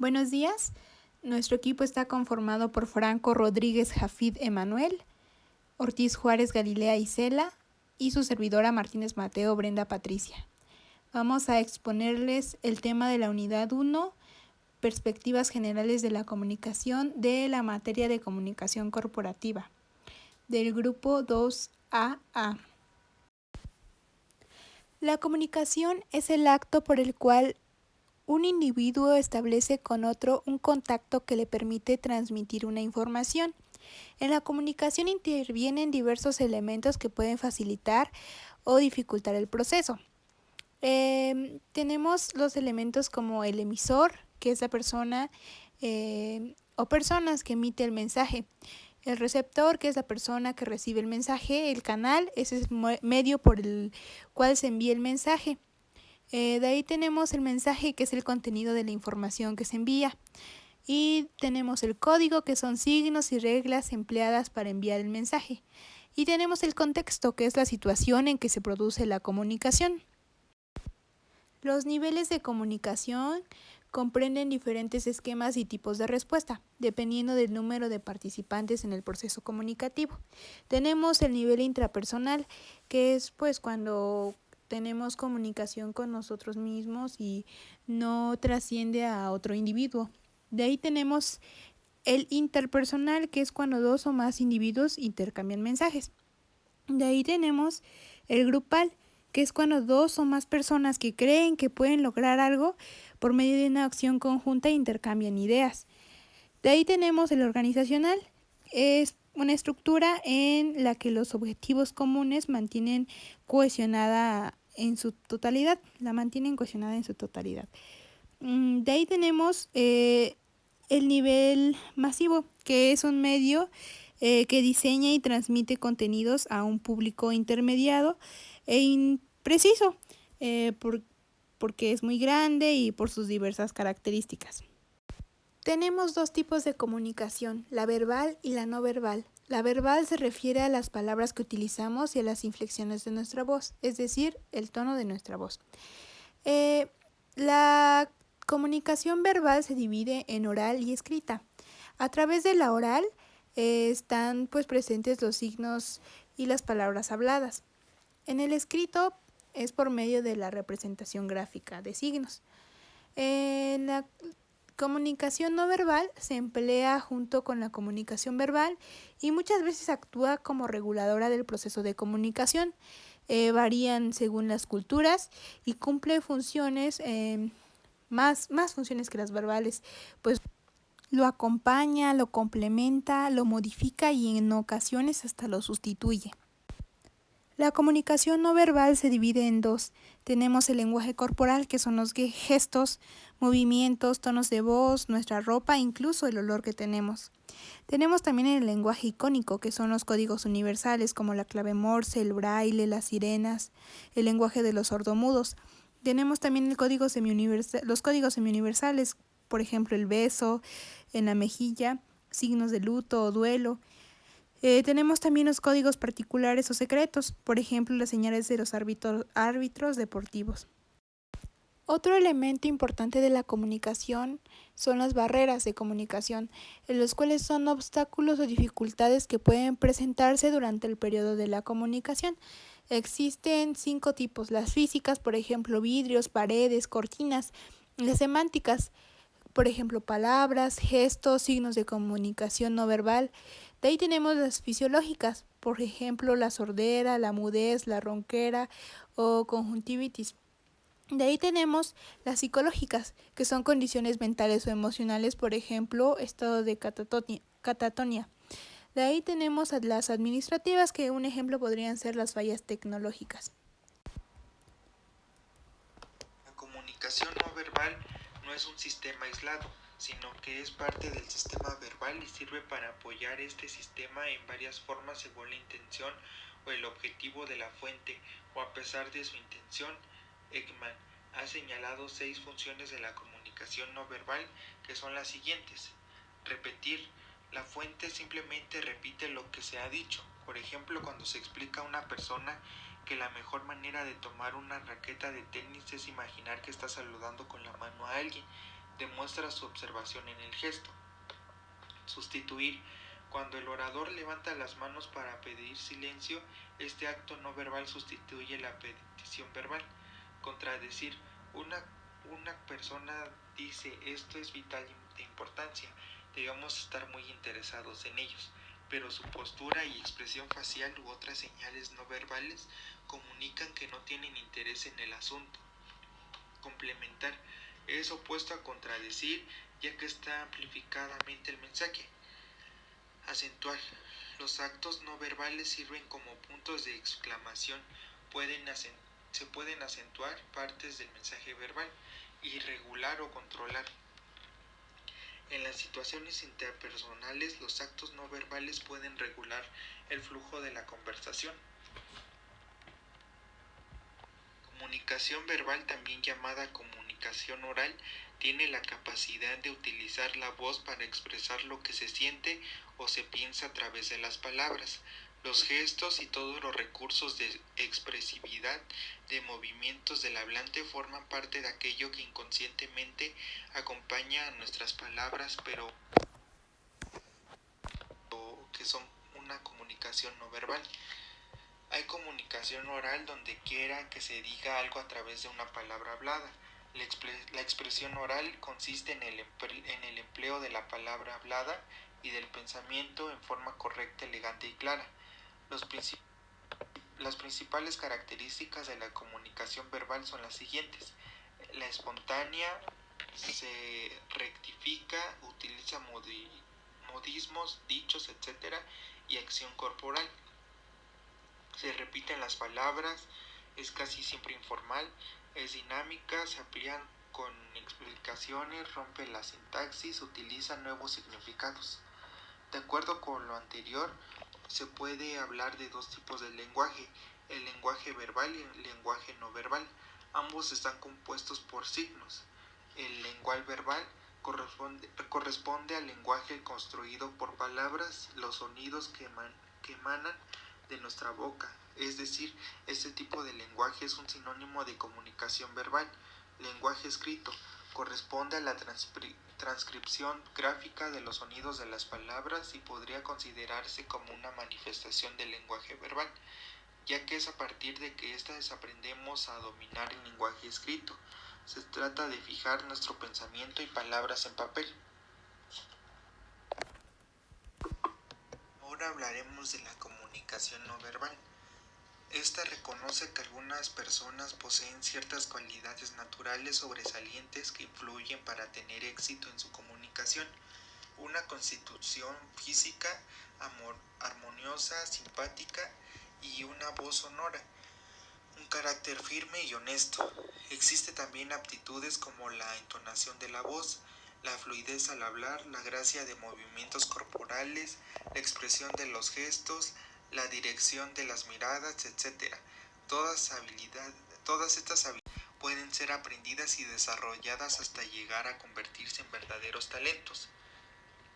Buenos días. Nuestro equipo está conformado por Franco Rodríguez Jafid Emanuel, Ortiz Juárez Galilea Isela y su servidora Martínez Mateo Brenda Patricia. Vamos a exponerles el tema de la unidad 1, perspectivas generales de la comunicación de la materia de comunicación corporativa, del grupo 2AA. La comunicación es el acto por el cual un individuo establece con otro un contacto que le permite transmitir una información. En la comunicación intervienen diversos elementos que pueden facilitar o dificultar el proceso. Tenemos los elementos como el emisor, que es la persona o personas que emite el mensaje. El receptor, que es la persona que recibe el mensaje. El canal, ese es el medio por el cual se envía el mensaje. De ahí tenemos el mensaje, que es el contenido de la información que se envía. Y tenemos el código, que son signos y reglas empleadas para enviar el mensaje. Y tenemos el contexto, que es la situación en que se produce la comunicación. Los niveles de comunicación comprenden diferentes esquemas y tipos de respuesta, dependiendo del número de participantes en el proceso comunicativo. Tenemos el nivel intrapersonal, que es cuando tenemos comunicación con nosotros mismos y no trasciende a otro individuo. De ahí tenemos el interpersonal, que es cuando dos o más individuos intercambian mensajes. De ahí tenemos el grupal, que es cuando dos o más personas que creen que pueden lograr algo por medio de una acción conjunta intercambian ideas. De ahí tenemos el organizacional, es una estructura en la que los objetivos comunes mantienen cohesionada en su totalidad, De ahí tenemos el nivel masivo, que es un medio que diseña y transmite contenidos a un público intermediado e impreciso, porque es muy grande y por sus diversas características. Tenemos dos tipos de comunicación, la verbal y la no verbal. La verbal se refiere a las palabras que utilizamos y a las inflexiones de nuestra voz, es decir, el tono de nuestra voz. La comunicación verbal se divide en oral y escrita. A través de la oral están presentes los signos y las palabras habladas. En el escrito es por medio de la representación gráfica de signos. En la comunicación no verbal se emplea junto con la comunicación verbal y muchas veces actúa como reguladora del proceso de comunicación. Varían según las culturas y cumple funciones, más funciones que las verbales, pues lo acompaña, lo complementa, lo modifica y en ocasiones hasta lo sustituye. La comunicación no verbal se divide en dos. Tenemos el lenguaje corporal, que son los gestos, movimientos, tonos de voz, nuestra ropa, incluso el olor que tenemos. Tenemos también el lenguaje icónico, que son los códigos universales, como la clave Morse, el braille, las sirenas, el lenguaje de los sordomudos. Tenemos también los códigos semiuniversales, por ejemplo, el beso en la mejilla, signos de luto o duelo. Tenemos también los códigos particulares o secretos, por ejemplo, las señales de los árbitros deportivos. Otro elemento importante de la comunicación son las barreras de comunicación, en los cuales son obstáculos o dificultades que pueden presentarse durante el periodo de la comunicación. Existen 5 tipos: las físicas, por ejemplo, vidrios, paredes, cortinas; las semánticas, por ejemplo, palabras, gestos, signos de comunicación no verbal. De ahí tenemos las fisiológicas, por ejemplo, la sordera, la mudez, la ronquera o conjuntivitis. De ahí tenemos las psicológicas, que son condiciones mentales o emocionales, por ejemplo, estado de catatonia. De ahí tenemos las administrativas, que un ejemplo podrían ser las fallas tecnológicas. La comunicación no verbal no es un sistema aislado, sino que es parte del sistema verbal y sirve para apoyar este sistema en varias formas según la intención o el objetivo de la fuente, o a pesar de su intención. Ekman ha señalado 6 funciones de la comunicación no verbal, que son las siguientes. Repetir. La fuente simplemente repite lo que se ha dicho. Por ejemplo, cuando se explica a una persona que la mejor manera de tomar una raqueta de tenis es imaginar que está saludando con la mano a alguien. demuestra su observación en el gesto. Sustituir. Cuando el orador levanta las manos para pedir silencio, este acto no verbal sustituye la petición verbal. Contradecir. Una persona dice esto es vital de importancia, debemos estar muy interesados en ellos, pero su postura y expresión facial u otras señales no verbales comunican que no tienen interés en el asunto. Complementar. Es opuesto a contradecir, ya que está amplificadamente el mensaje. Acentuar. Los actos no verbales sirven como puntos de exclamación. Se pueden acentuar partes del mensaje verbal y regular o controlar. En las situaciones interpersonales, los actos no verbales pueden regular el flujo de la conversación. Comunicación verbal, también llamada comunicación oral, tiene la capacidad de utilizar la voz para expresar lo que se siente o se piensa a través de las palabras. Los gestos y todos los recursos de expresividad de movimientos del hablante forman parte de aquello que inconscientemente acompaña a nuestras palabras, pero que son una comunicación no verbal. Hay comunicación oral donde quiera que se diga algo a través de una palabra hablada. La expresión oral consiste en el empleo de la palabra hablada y del pensamiento en forma correcta, elegante y clara. Las principales características de la comunicación verbal son las siguientes. La espontánea, se rectifica, utiliza modismos, dichos, etc. y acción corporal. Se repiten las palabras, es casi siempre informal, es dinámica, se amplían con explicaciones, rompe la sintaxis, utiliza nuevos significados. De acuerdo con lo anterior, se puede hablar de dos tipos de lenguaje, el lenguaje verbal y el lenguaje no verbal. Ambos están compuestos por signos. El lenguaje verbal corresponde al lenguaje construido por palabras, los sonidos que emanan de nuestra boca. Es decir, este tipo de lenguaje es un sinónimo de comunicación verbal. Lenguaje escrito corresponde a la transcripción gráfica de los sonidos de las palabras y podría considerarse como una manifestación del lenguaje verbal, ya que es a partir de que éstas aprendemos a dominar el lenguaje escrito. Se trata de fijar nuestro pensamiento y palabras en papel. Ahora hablaremos de la comunicación no verbal. Esta reconoce que algunas personas poseen ciertas cualidades naturales sobresalientes que influyen para tener éxito en su comunicación. Una constitución física armoniosa, simpática y una voz sonora. Un carácter firme y honesto. Existen también aptitudes como la entonación de la voz, la fluidez al hablar, la gracia de movimientos corporales, la expresión de los gestos, la dirección de las miradas, etc. Todas estas habilidades pueden ser aprendidas y desarrolladas hasta llegar a convertirse en verdaderos talentos.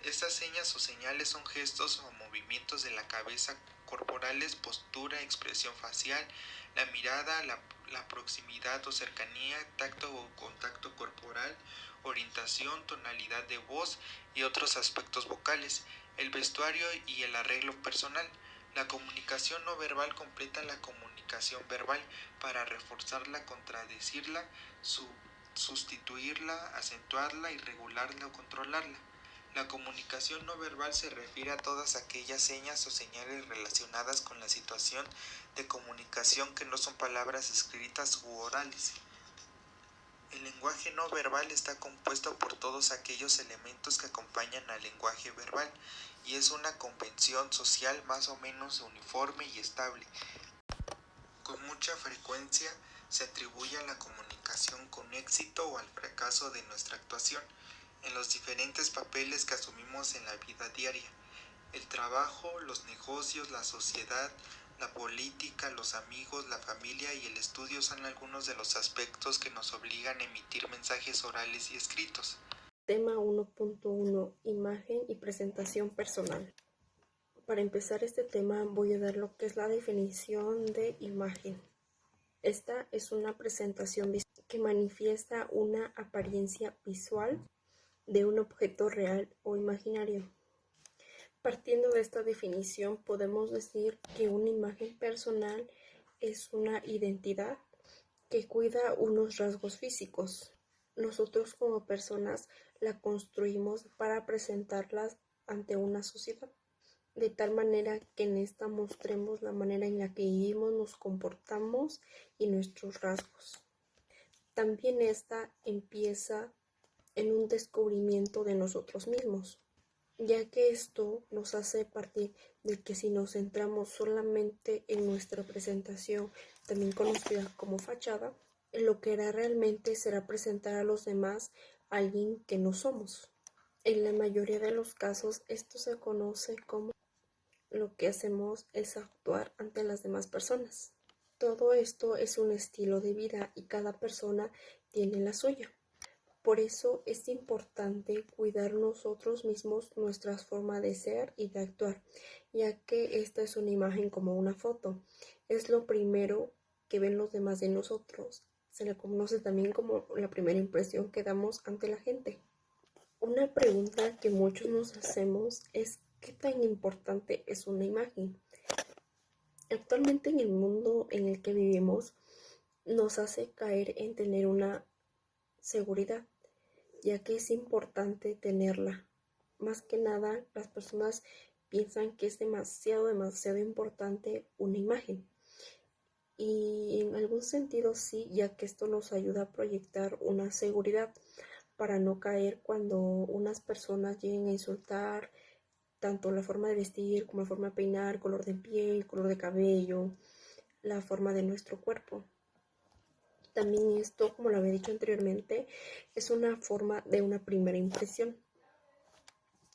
Estas señas o señales son gestos o movimientos de la cabeza corporales, postura, expresión facial, la mirada, la proximidad o cercanía, tacto o contacto corporal, orientación, tonalidad de voz y otros aspectos vocales, el vestuario y el arreglo personal. La comunicación no verbal completa la comunicación verbal para reforzarla, contradecirla, sustituirla, acentuarla y regularla o controlarla. La comunicación no verbal se refiere a todas aquellas señas o señales relacionadas con la situación de comunicación que no son palabras escritas u orales. El lenguaje no verbal está compuesto por todos aquellos elementos que acompañan al lenguaje verbal y es una convención social más o menos uniforme y estable. Con mucha frecuencia se atribuye a la comunicación con éxito o al fracaso de nuestra actuación en los diferentes papeles que asumimos en la vida diaria. El trabajo, los negocios, la sociedad, la política, los amigos, la familia y el estudio son algunos de los aspectos que nos obligan a emitir mensajes orales y escritos. Tema 1.1. Imagen y presentación personal. Para empezar este tema voy a dar lo que es la definición de imagen. Esta es una presentación visual que manifiesta una apariencia visual de un objeto real o imaginario. Partiendo de esta definición, podemos decir que una imagen personal es una identidad que cuida unos rasgos físicos. Nosotros como personas la construimos para presentarlas ante una sociedad, de tal manera que en esta mostremos la manera en la que vivimos, nos comportamos y nuestros rasgos. También esta empieza en un descubrimiento de nosotros mismos, ya que esto nos hace partir de que si nos centramos solamente en nuestra presentación, también conocida como fachada, lo que hará realmente será presentar a los demás a alguien que no somos. En la mayoría de los casos, esto se conoce como lo que hacemos es actuar ante las demás personas. Todo esto es un estilo de vida y cada persona tiene la suya. Por eso es importante cuidar nosotros mismos nuestra forma de ser y de actuar, ya que esta es una imagen como una foto. Es lo primero que ven los demás de nosotros. Se le conoce también como la primera impresión que damos ante la gente. Una pregunta que muchos nos hacemos es ¿qué tan importante es una imagen? Actualmente en el mundo en el que vivimos nos hace caer en tener una seguridad, ya que es importante tenerla. Más que nada, las personas piensan que es demasiado importante una imagen. Y en algún sentido sí, ya que esto nos ayuda a proyectar una seguridad para no caer cuando unas personas lleguen a insultar tanto la forma de vestir como la forma de peinar, color de piel, color de cabello, la forma de nuestro cuerpo. También esto, como lo había dicho anteriormente, es una forma de una primera impresión.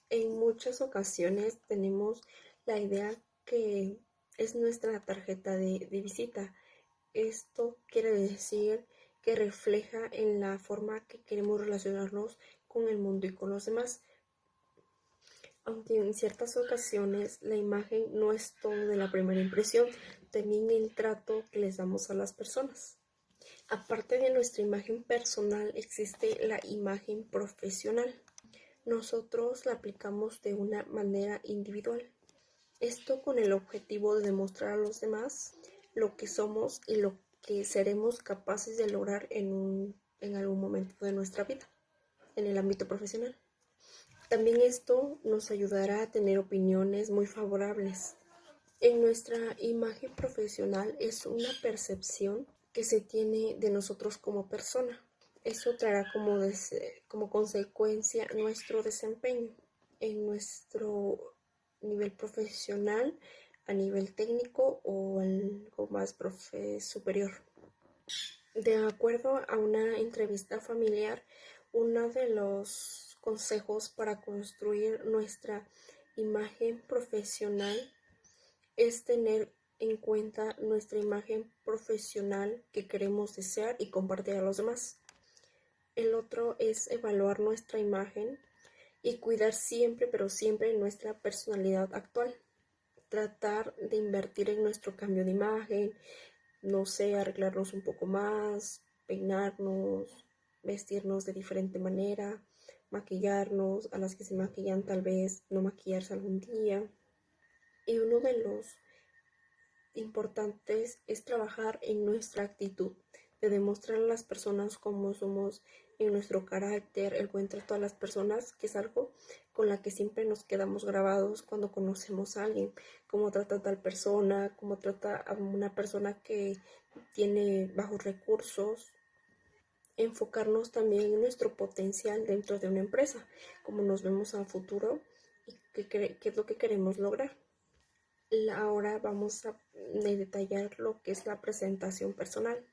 En muchas ocasiones tenemos la idea que es nuestra tarjeta de visita. Esto quiere decir que refleja en la forma que queremos relacionarnos con el mundo y con los demás. Aunque en ciertas ocasiones la imagen no es todo de la primera impresión, también el trato que les damos a las personas. Aparte de nuestra imagen personal, existe la imagen profesional. Nosotros la aplicamos de una manera individual. Esto con el objetivo de demostrar a los demás lo que somos y lo que seremos capaces de lograr en algún momento de nuestra vida, en el ámbito profesional. También esto nos ayudará a tener opiniones muy favorables. En nuestra imagen profesional es una percepción que se tiene de nosotros como persona. Eso traerá como consecuencia nuestro desempeño en nuestro nivel profesional, a nivel técnico o algo más superior. De acuerdo a una entrevista familiar, uno de los consejos para construir nuestra imagen profesional es tener en cuenta nuestra imagen profesional que queremos desear y compartir a los demás. El otro es evaluar nuestra imagen y cuidar siempre, pero siempre nuestra personalidad actual. Tratar de invertir en nuestro cambio de imagen, no sé, arreglarnos un poco más, peinarnos, vestirnos de diferente manera, maquillarnos, a las que se maquillan tal vez no maquillarse algún día. Y uno de los importantes es trabajar en nuestra actitud, de demostrar a las personas cómo somos en nuestro carácter, el buen trato a las personas, que es algo con la que siempre nos quedamos grabados cuando conocemos a alguien, cómo trata a tal persona, cómo trata a una persona que tiene bajos recursos. Enfocarnos también en nuestro potencial dentro de una empresa, cómo nos vemos a futuro y qué es lo que queremos lograr. Ahora vamos a detallar lo que es la presentación personal.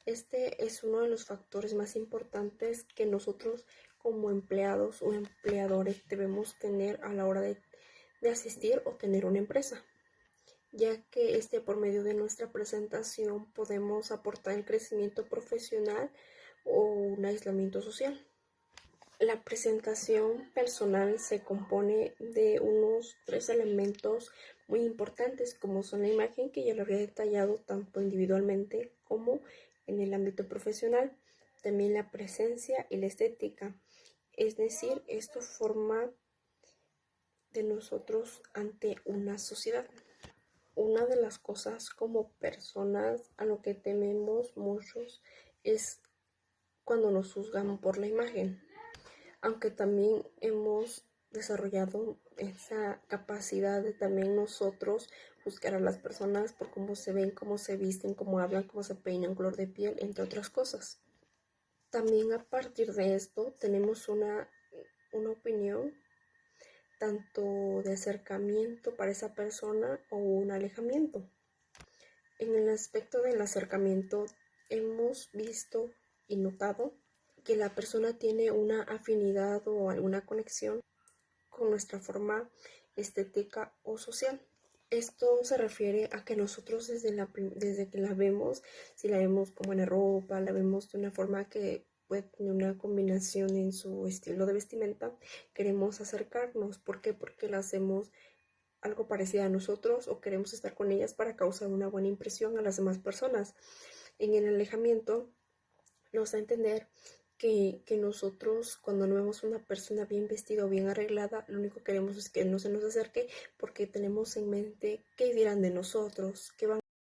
Este es uno de los factores más importantes que nosotros como empleados o empleadores debemos tener a la hora de asistir o tener una empresa, ya que por medio de nuestra presentación podemos aportar el crecimiento profesional o un aislamiento social. La presentación personal se compone de unos 3 elementos muy importantes, como son la imagen, que ya lo había detallado tanto individualmente como en el ámbito profesional. también la presencia y la estética, es decir, esto forma de nosotros ante una sociedad. Una de las cosas como personas a lo que tememos muchos es cuando nos juzgan por la imagen, aunque también hemos desarrollado esa capacidad de también nosotros juzgar a las personas por cómo se ven, cómo se visten, cómo hablan, cómo se peinan, color de piel, entre otras cosas. También a partir de esto tenemos una opinión tanto de acercamiento para esa persona o un alejamiento. En el aspecto del acercamiento hemos visto y notado que la persona tiene una afinidad o alguna conexión con nuestra forma estética o social. Esto se refiere a que nosotros desde que la vemos, si la vemos como en la ropa, la vemos de una forma que puede tener una combinación en su estilo de vestimenta, queremos acercarnos. ¿Por qué? Porque la hacemos algo parecida a nosotros o queremos estar con ellas para causar una buena impresión a las demás personas. En el alejamiento nos da a entender que nosotros cuando no vemos una persona bien vestida o bien arreglada, lo único que queremos es que no se nos acerque porque tenemos en mente qué dirán de nosotros, qué van